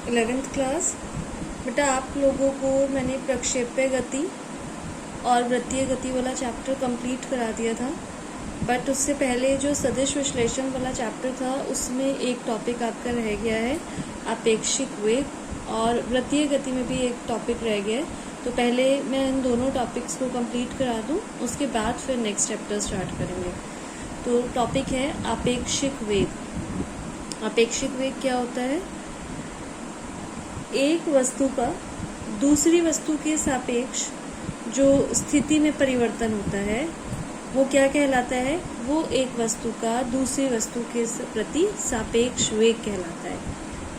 11th class. बेटा आप लोगों को मैंने प्रक्षेप्य गति और वृत्तीय गति वाला चैप्टर कंप्लीट करा दिया था, बट उससे पहले जो सदिश विश्लेषण वाला चैप्टर था उसमें एक टॉपिक आपका रह गया है आपेक्षिक वेग, और वृत्तीय गति में भी एक टॉपिक रह गया है। तो पहले मैं इन दोनों टॉपिक्स को कंप्लीट करा दूं, उसके बाद फिर नेक्स्ट चैप्टर स्टार्ट करेंगे। तो टॉपिक है आपेक्षिक वेग। आपेक्षिक वेग क्या होता है? एक वस्तु का दूसरी वस्तु के सापेक्ष जो स्थिति में परिवर्तन होता है वो क्या कहलाता है? वो एक वस्तु का दूसरी वस्तु के प्रति सापेक्ष वेग कहलाता है।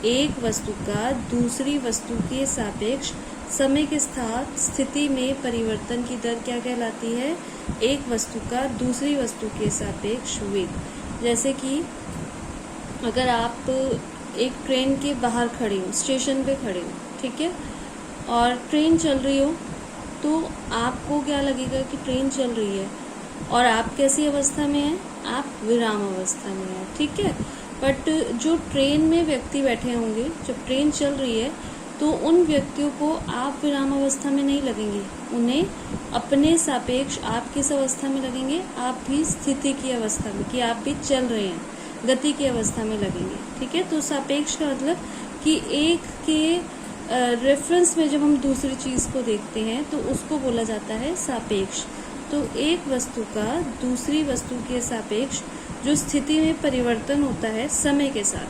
एक वस्तु का दूसरी वस्तु के सापेक्ष समय के साथ स्थिति में परिवर्तन की दर क्या कहलाती है? एक वस्तु का दूसरी वस्तु के सापेक्ष वेग। जैसे कि अगर आप एक ट्रेन के बाहर खड़े हो, स्टेशन पे खड़े हो, ठीक है, और ट्रेन चल रही हो, तो आपको क्या लगेगा कि ट्रेन चल रही है, और आप कैसी अवस्था में हैं? आप विराम अवस्था में हैं, ठीक है। बट जो ट्रेन में व्यक्ति बैठे होंगे, जब ट्रेन चल रही है तो उन व्यक्तियों को आप विराम अवस्था में नहीं लगेंगे, उन्हें अपने सापेक्ष आप किस अवस्था में लगेंगे? आप भी स्थिति की अवस्था में, कि आप भी चल रहे हैं, गति की अवस्था में लगेंगे, ठीक है। तो सापेक्ष का मतलब कि एक के रेफरेंस में जब हम दूसरी चीज़ को देखते हैं तो उसको बोला जाता है सापेक्ष। तो एक वस्तु का दूसरी वस्तु के सापेक्ष जो स्थिति में परिवर्तन होता है समय के साथ,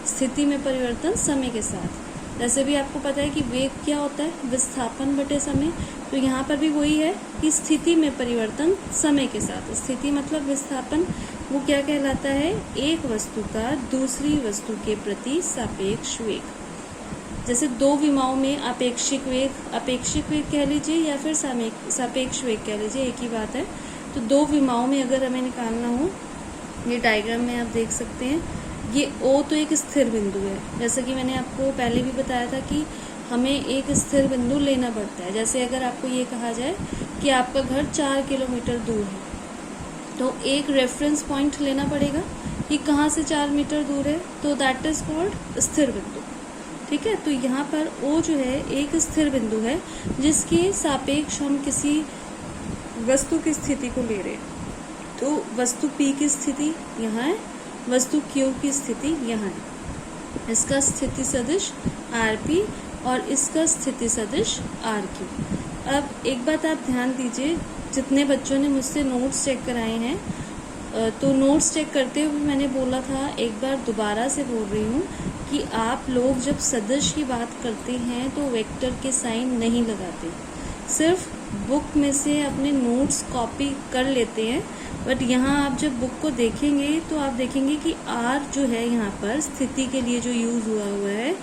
स्थिति में परिवर्तन समय के साथ, जैसे भी आपको पता है कि वेग क्या होता है? विस्थापन बटे समय। तो यहाँ पर भी वही है कि स्थिति में परिवर्तन समय के साथ, स्थिति मतलब विस्थापन, वो क्या कहलाता है? एक वस्तु का दूसरी वस्तु के प्रति सापेक्ष वेग। जैसे दो विमाओं में अपेक्षिक वेग कह लीजिए या फिर सापेक्ष वेग कह लीजिए, एक ही बात है। तो दो विमाओं में अगर हमें निकालना हो, ये डायग्राम में आप देख सकते हैं, ये O तो एक स्थिर बिंदु है। जैसे कि मैंने आपको पहले भी बताया था कि हमें एक स्थिर बिंदु लेना पड़ता है। जैसे अगर आपको ये कहा जाए कि आपका घर 4 किलोमीटर दूर है, तो एक रेफरेंस पॉइंट लेना पड़ेगा कि कहाँ से 4 मीटर दूर है, तो दैट इज कॉल्ड स्थिर बिंदु, ठीक है। तो यहाँ पर O जो है एक स्थिर बिंदु है जिसके सापेक्ष हम किसी वस्तु की स्थिति को ले रहे हैं। तो वस्तु P की स्थिति यहाँ है, वस्तु Q की स्थिति यहाँ है। इसका स्थिति सदिश RP और इसका स्थिति सदिश RQ। अब एक बात आप ध्यान दीजिए, जितने बच्चों ने मुझसे नोट्स चेक कराए हैं, तो नोट्स चेक करते हुए मैंने बोला था, एक बार दोबारा से बोल रही हूँ कि आप लोग जब सदिश की बात करते हैं तो वेक्टर के साइन नहीं लगाते, सिर्फ बुक में से अपने नोट्स कॉपी कर लेते हैं। बट यहाँ आप जब बुक को देखेंगे तो आप देखेंगे कि R जो है यहाँ पर स्थिति के लिए जो यूज़ हुआ है,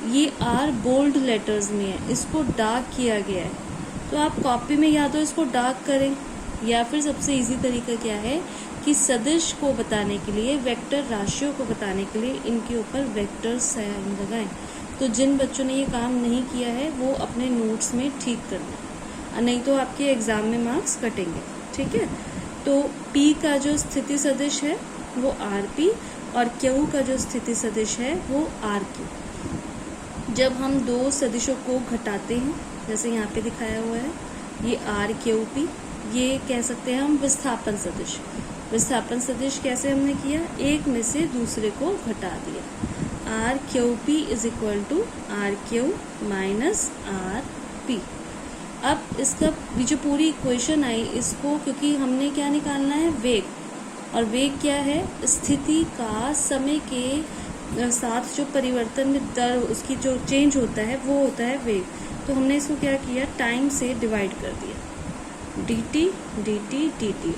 ये R बोल्ड लेटर्स में है, इसको डार्क किया गया है। तो आप कॉपी में या तो इसको डार्क करें, या फिर सबसे इजी तरीका क्या है कि सदिश को बताने के लिए, वेक्टर राशियों को बताने के लिए इनके ऊपर वेक्टर साइन लगाएं। तो जिन बच्चों ने ये काम नहीं किया है वो अपने नोट्स में ठीक कर लें, नहीं तो आपके एग्ज़ाम में मार्क्स कटेंगे, ठीक है। तो P का जो स्थिति सदिश है वो RP और Q का जो स्थिति सदिश है वो RQ। जब हम दो सदिशों को घटाते हैं, जैसे यहाँ पे दिखाया हुआ है, ये RQP, ये कह सकते हैं हम विस्थापन सदिश। विस्थापन सदिश कैसे हमने किया? एक में से दूसरे को घटा दिया। RQP is equal to RQ minus RP। अब इसका ये जो पूरी इक्वेशन आई, इसको क्योंकि हमने क्या निकालना है? वेग। और वेग क्या है? स्थिति का समय के साथ जो परिवर्तन में दर, उसकी जो चेंज होता है वो होता है वेग। तो हमने इसको क्या किया? टाइम से डिवाइड कर दिया, dt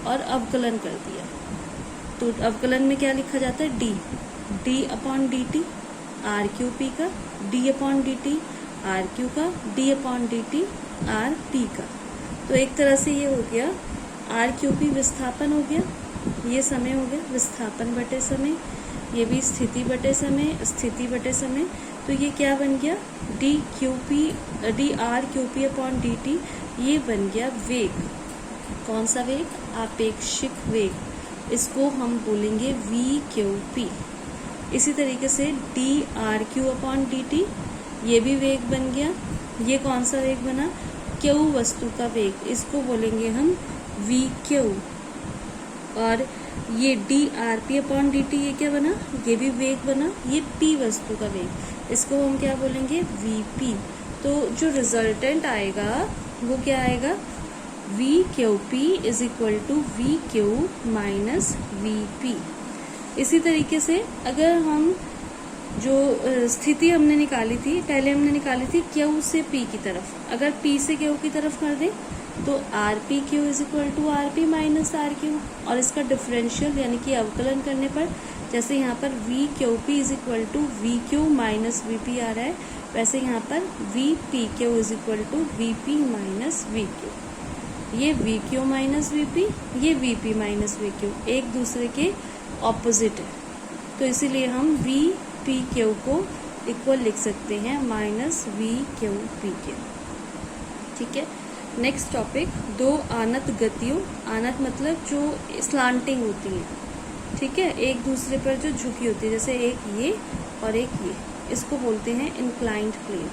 और अवकलन कर दिया। तो अवकलन में क्या लिखा जाता है? d अपॉन dt RQP का, d अपॉन dt RQ का, d अपॉन dt RP का। तो एक तरह से ये हो गया RQP विस्थापन हो गया, ये समय हो गया विस्थापन बटे समय, ये भी स्थिति बटे समय, स्थिति बटे समय। तो ये क्या बन गया? dRQP अपॉन dt, ये बन गया वेग। कौन सा वेग? आपेक्षिक वेग। इसको हम बोलेंगे VQP। इसी तरीके से D R Q upon D T, ये भी वेग बन गया। ये कौन सा वेग बना? क्यू वस्तु का वेग, इसको बोलेंगे हम वी क्यू। और ये D R P upon D T, ये क्या बना? ये भी वेग बना। ये पी वस्तु का वेग, इसको हम क्या बोलेंगे? V P. तो जो रिजल्टेंट आएगा वो क्या आएगा? V Q P is equal to V Q minus V P. इसी तरीके से अगर हम जो स्थिति हमने निकाली थी, पहले हमने निकाली थी क्यू से पी की तरफ, अगर पी से क्यू की तरफ कर दें तो R P Q is equal to R P minus R Q. और इसका डिफरेंशियल यानी कि अवकलन करने पर, जैसे यहाँ पर V Q P is equal to V Q minus V P आ रहा है, वैसे यहाँ पर V P Q is equal to V P minus V Q. ये V Q minus V P, ये V P minus V Q एक दूसरे के ऑपोजिट है, तो इसीलिए हम वी पी क्यू को इक्वल लिख सकते हैं माइनस वी क्यू पी के। ठीक है, नेक्स्ट टॉपिक, दो आनत गतियों, आनत मतलब जो स्लांटिंग होती है, ठीक है, एक दूसरे पर जो झुकी होती है, जैसे एक ये और एक ये, इसको बोलते हैं इंक्लाइंड प्लेन।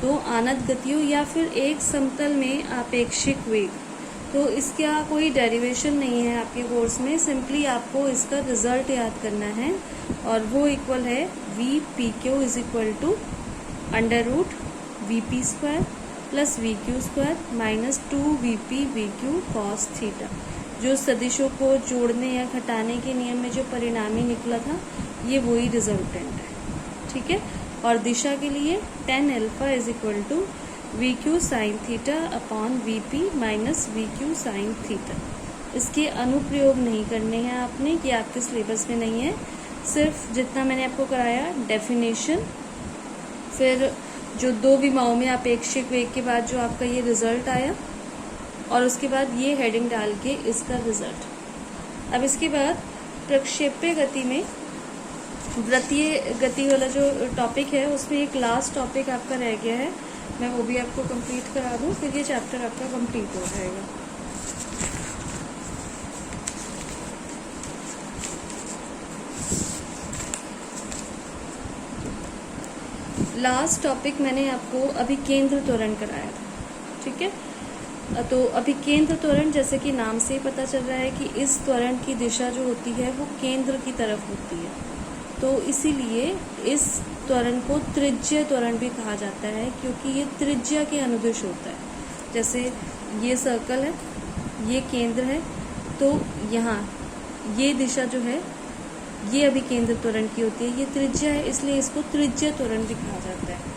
दो आनत गतियों या फिर एक समतल में आपेक्षिक वेग, तो इसका कोई डेरिवेशन नहीं है आपके कोर्स में, सिंपली आपको इसका रिजल्ट याद करना है और वो इक्वल है V P Q is equal to under root V P square plus V Q square minus 2 V Q cos theta. जो सदिशों को जोड़ने या घटाने के नियम में जो परिणामी निकला था, ये वही रिजल्टेंट है। ठीक है, और दिशा के लिए tan alpha is equal to V Q sine theta upon V P minus V Q sine theta. इसके अनुप्रयोग नहीं करने हैं आपने, कि आपके सिलेबस में नहीं है, सिर्फ जितना मैंने आपको कराया डेफिनेशन, फिर जो दो विमाओं में अपेक्षिक वेग के बाद जो आपका ये रिजल्ट आया, और उसके बाद ये हेडिंग डाल के इसका रिजल्ट। अब इसके बाद प्रक्षेप्य गति में वृत्तीय गति वाला जो टॉपिक है, उसमें एक लास्ट टॉपिक आपका रह गया है, मैं वो भी आपको कंप्लीट करा दूँ, फिर ये चैप्टर आपका कंप्लीट हो जाएगा। लास्ट टॉपिक मैंने आपको अभिकेंद्र त्वरण कराया था। ठीक है, तो अभिकेंद्र त्वरण, जैसे कि नाम से ही पता चल रहा है कि इस त्वरण की दिशा जो होती है वो केंद्र की तरफ होती है, तो इसीलिए इस त्वरण को त्रिज्य त्वरण भी कहा जाता है, क्योंकि ये त्रिज्या के अनुदिश होता है। जैसे ये सर्कल है, ये केंद्र है, तो यहाँ ये दिशा जो है ये अभिकेंद्र त्वरण की होती है, ये त्रिज्या है, इसलिए इसको त्रिज्य त्वरण भी कहा जाता है।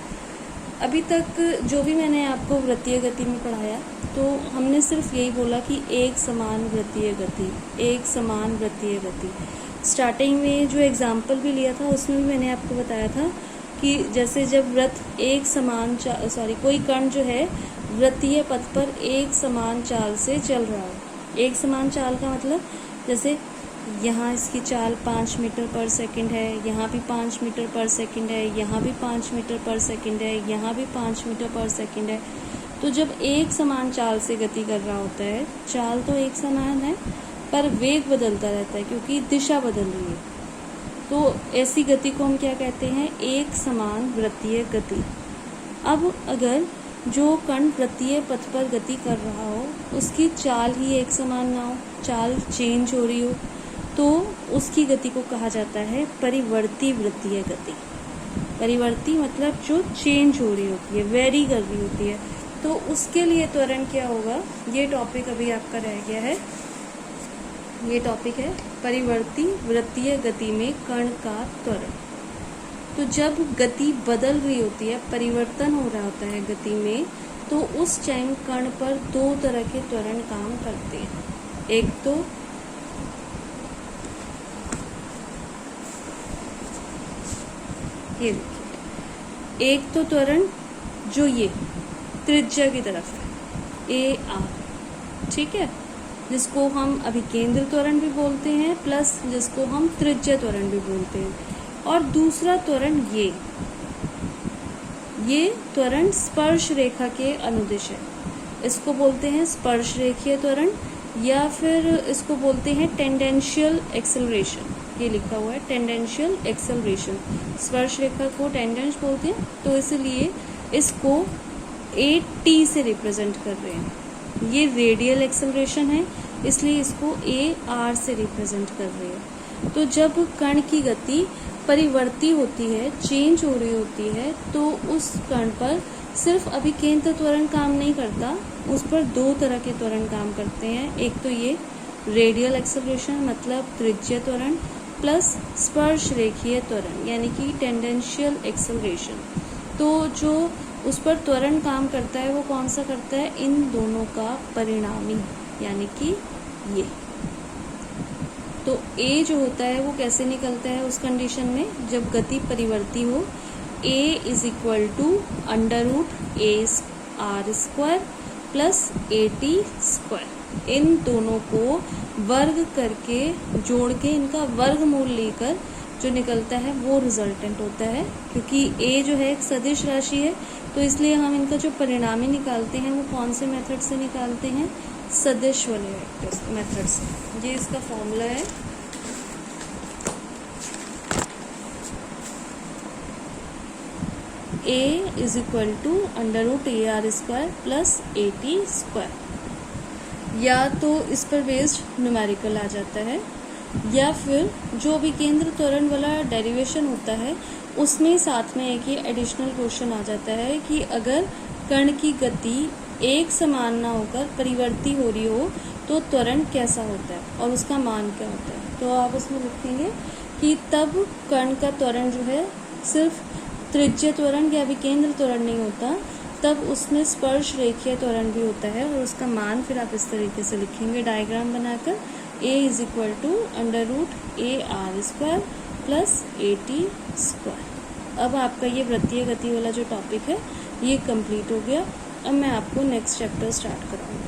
अभी तक जो भी मैंने आपको वृत्तीय गति में पढ़ाया, तो हमने सिर्फ यही बोला कि एक समान वृत्तीय गति, एक समान वृत्तीय गति। स्टार्टिंग में जो एग्जाम्पल भी लिया था उसमें भी मैंने आपको बताया था कि जैसे जब वृत्त एक समान कोई कण जो है वृत्तीय पथ पर एक समान चाल से चल रहा हो। एक समान चाल का मतलब, जैसे यहाँ इसकी चाल 5 मीटर पर सेकंड है, यहाँ भी 5 मीटर पर सेकंड है, यहाँ भी 5 मीटर पर सेकंड है, यहाँ भी 5 मीटर पर सेकंड है। तो जब एक समान चाल से गति कर रहा होता है, चाल तो एक समान है पर वेग बदलता रहता है क्योंकि दिशा बदल रही है, तो ऐसी गति को हम क्या कहते हैं? एक समान वृत्तीय गति। अब अगर जो कण वृत्तीय पथ पर गति कर रहा हो, उसकी चाल ही एक समान ना हो, चाल चेंज हो रही हो, तो उसकी गति को कहा जाता है परिवर्ती वृत्तीय गति। परिवर्ती मतलब जो चेंज हो रही होती है, वेरी कर रही होती है, तो उसके लिए त्वरण क्या होगा? ये टॉपिक अभी आपका रह गया है। ये टॉपिक है परिवर्ती वृत्तीय गति में कण का त्वरण। तो जब गति बदल रही होती है, परिवर्तन हो रहा होता है गति में, तो उस टाइम कण पर दो तरह के त्वरण काम करते हैं। एक तो ये देखिए, एक तो त्वरण जो ये त्रिज्या की तरफ है, ए आर, ठीक है, जिसको हम अभिकेंद्र त्वरण भी बोलते हैं, प्लस जिसको हम त्रिज्या त्वरण भी बोलते हैं। और दूसरा त्वरण ये त्वरण स्पर्श रेखा के अनुदिश है, इसको बोलते हैं स्पर्श रेखीय त्वरण, या फिर इसको बोलते हैं टेंडेंशियल एक्सेलरेशन। ये लिखा हुआ है टेंडेंशियल एक्सेलरेशन, स्पर्श रेखा को टेंडेंस बोलते हैं, तो इसलिए इसको ए टी से रिप्रेजेंट कर रहे हैं। ये रेडियल एक्सेलरेशन है, इसलिए इसको ए आर से रिप्रेजेंट कर रहे हैं। तो जब कण की गति परिवर्ती होती है, चेंज हो रही होती है, तो उस कण पर सिर्फ अभिकेंद्र त्वरण काम नहीं करता, उस पर दो तरह के त्वरण काम करते हैं। एक तो ये रेडियल एक्सेलरेशन मतलब त्रिज्यीय त्वरण, प्लस स्पर्श रेखीय त्वरण यानी कि टेंडेंशियल एक्सेलरेशन। तो जो उस पर त्वरण काम करता है वो कौन सा करता है, इन दोनों का परिणामी यानी कि ये। तो ए जो होता है वो कैसे निकलता है उस कंडीशन में, जब गति परिवर्ती हो, A is equal to under root A R square plus A T square. इन दोनों को वर्ग करके जोड़ के इनका वर्गमूल लेकर जो निकलता है वो रिजल्टेंट होता है। क्योंकि ए जो है एक सदिश राशि है, तो इसलिए हम इनका जो परिणामी निकालते हैं वो कौन से मेथड से निकालते हैं, सदिश वाले मेथड से। ये इसका फॉर्मूला है। A is equal to under root A R square plus A T square. या तो इस पर बेस्ड न्यूमेरिकल आ जाता है, या फिर जो भी केंद्र त्वरण वाला डेरिवेशन होता है उसमें साथ में एक ये एडिशनल क्वेश्चन आ जाता है कि अगर कण की गति एक समान ना होकर परिवर्ती हो रही हो तो त्वरण कैसा होता है और उसका मान क्या होता है। तो आप उसमें लिखेंगे कि तब कण का त्वरण जो है सिर्फ त्रिज्यीय त्वरण या विकेंद्र त्वरण नहीं होता, तब उसमें स्पर्श रेखीय त्वरण भी होता है, और उसका मान फिर आप इस तरीके से लिखेंगे डायग्राम बनाकर, A is equal to under root A R square plus A T square. अब आपका ये वृत्तीय गति वाला जो टॉपिक है ये कंप्लीट हो गया। अब मैं आपको नेक्स्ट चैप्टर स्टार्ट कराऊंगी।